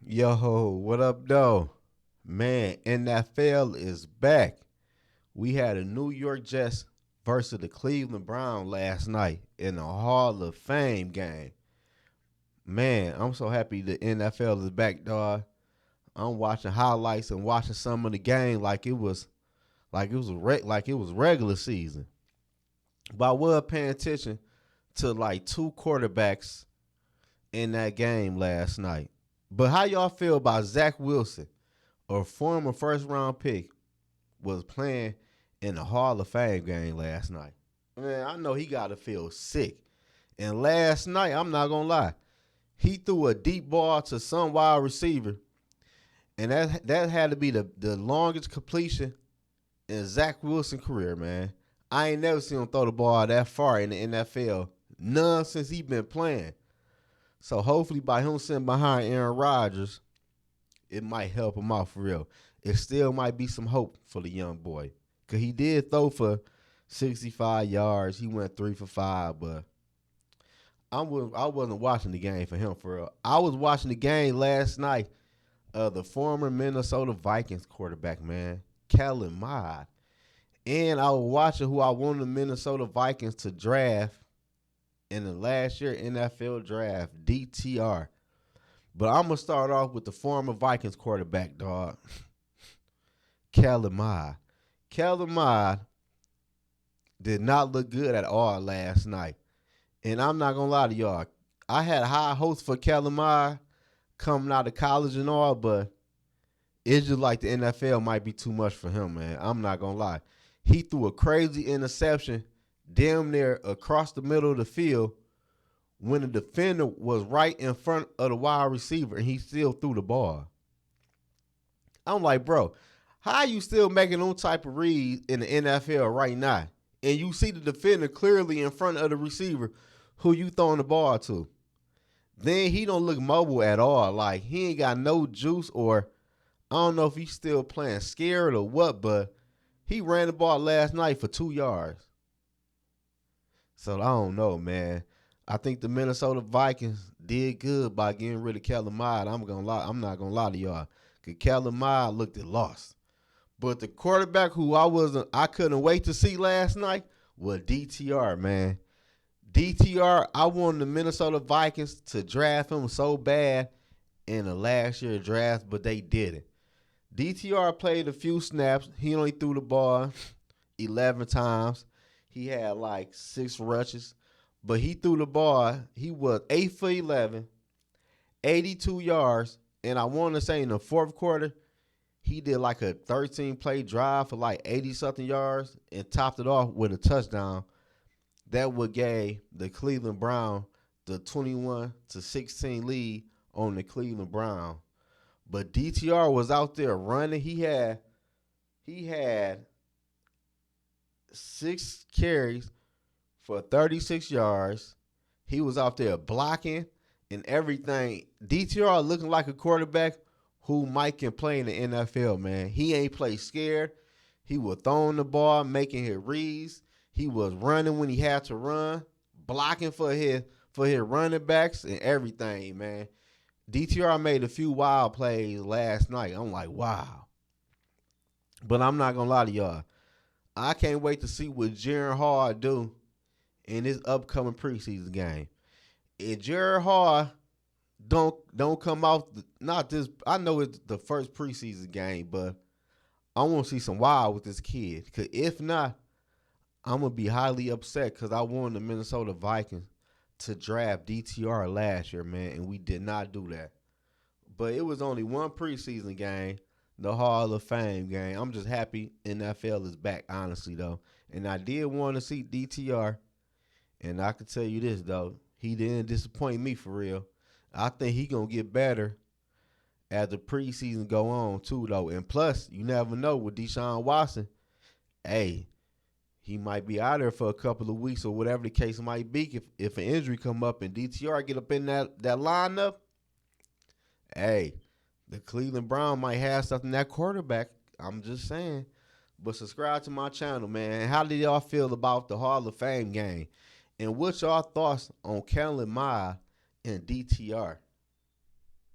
Yo, what up, though? Man, NFL is back. We had a New York Jets versus the Cleveland Browns last night in the Hall of Fame game. Man, I'm so happy the NFL is back, dog. I'm watching highlights and watching some of the game like it was regular season. But I was paying attention to like two quarterbacks in that game last night. But how y'all feel about Zach Wilson, a former first round pick, was playing in the Hall of Fame game last night? Man, I know he got to feel sick. And last night, I'm not gonna lie, he threw a deep ball to some wide receiver, and that had to be the longest completion in Zach Wilson's career, man. I ain't never seen him throw the ball that far in the NFL. None since he been playing. So hopefully by him sitting behind Aaron Rodgers, it might help him out for real. It still might be some hope for the young boy. Cause he did throw for 65 yards. He went 3 for 5, but I wasn't watching the game for him for real. I was watching the game last night of the former Minnesota Vikings quarterback, man, Kellen Mond. And I was watching who I wanted the Minnesota Vikings to draft in the last year NFL draft, DTR. But I'm gonna start off with the former Vikings quarterback, dog, Kellen Mond. Kellen Mond did not look good at all last night. And I'm not gonna lie to y'all, I had high hopes for Kellen Mond coming out of college and all, but it's just like the NFL might be too much for him, man. I'm not gonna lie. He threw a crazy interception damn near across the middle of the field when the defender was right in front of the wide receiver and he still threw the ball. I'm like, bro, how you still making no type of read in the NFL right now? And you see the defender clearly in front of the receiver who you throwing the ball to. Then he don't look mobile at all. Like he ain't got no juice, or I don't know if he's still playing scared or what, but he ran the ball last night for 2 yards. So I don't know, man. I think the Minnesota Vikings did good by getting rid of Kellen Mond. I'm not gonna lie to y'all. Cause Kellen Mond looked at lost. But the quarterback who I couldn't wait to see last night was DTR, man. DTR, I wanted the Minnesota Vikings to draft him so bad in the last year draft, but they didn't. DTR played a few snaps. He only threw the ball 11 times. He had like 6 rushes, but he threw the ball. He was 8 for 11, 82 yards, and I want to say in the fourth quarter, he did like a 13-play drive for like 80-something yards and topped it off with a touchdown. That would gave the Cleveland Browns the 21-16 lead on the Cleveland Browns. But DTR was out there running. He had 6 carries for 36 yards. He was out there blocking and everything. DTR looking like a quarterback who Mike can play in the NFL, man. He ain't play scared. He was throwing the ball, making his reads. He was running when he had to run, blocking for his running backs and everything, man. DTR made a few wild plays last night. I'm like, wow. But I'm not gonna lie to y'all. I can't wait to see what Jaron Hall do in this upcoming preseason game. If Jaron Hall don't come out, not this. I know it's the first preseason game, but I want to see some wild with this kid. Cause if not, I'm gonna be highly upset because I wanted the Minnesota Vikings to draft DTR last year, man, and we did not do that. But it was only one preseason game, the Hall of Fame game. I'm just happy NFL is back, honestly, though. And I did want to see DTR, and I can tell you this, though. He didn't disappoint me for real. I think he going to get better as the preseason go on, too, though. And plus, you never know with Deshaun Watson, hey, he might be out there for a couple of weeks or whatever the case might be. If an injury come up and DTR get up in that lineup, hey, the Cleveland Browns might have something that quarterback. I'm just saying. But subscribe to my channel, man. How did y'all feel about the Hall of Fame game? And what's y'all thoughts on Kellen Mond and DTR?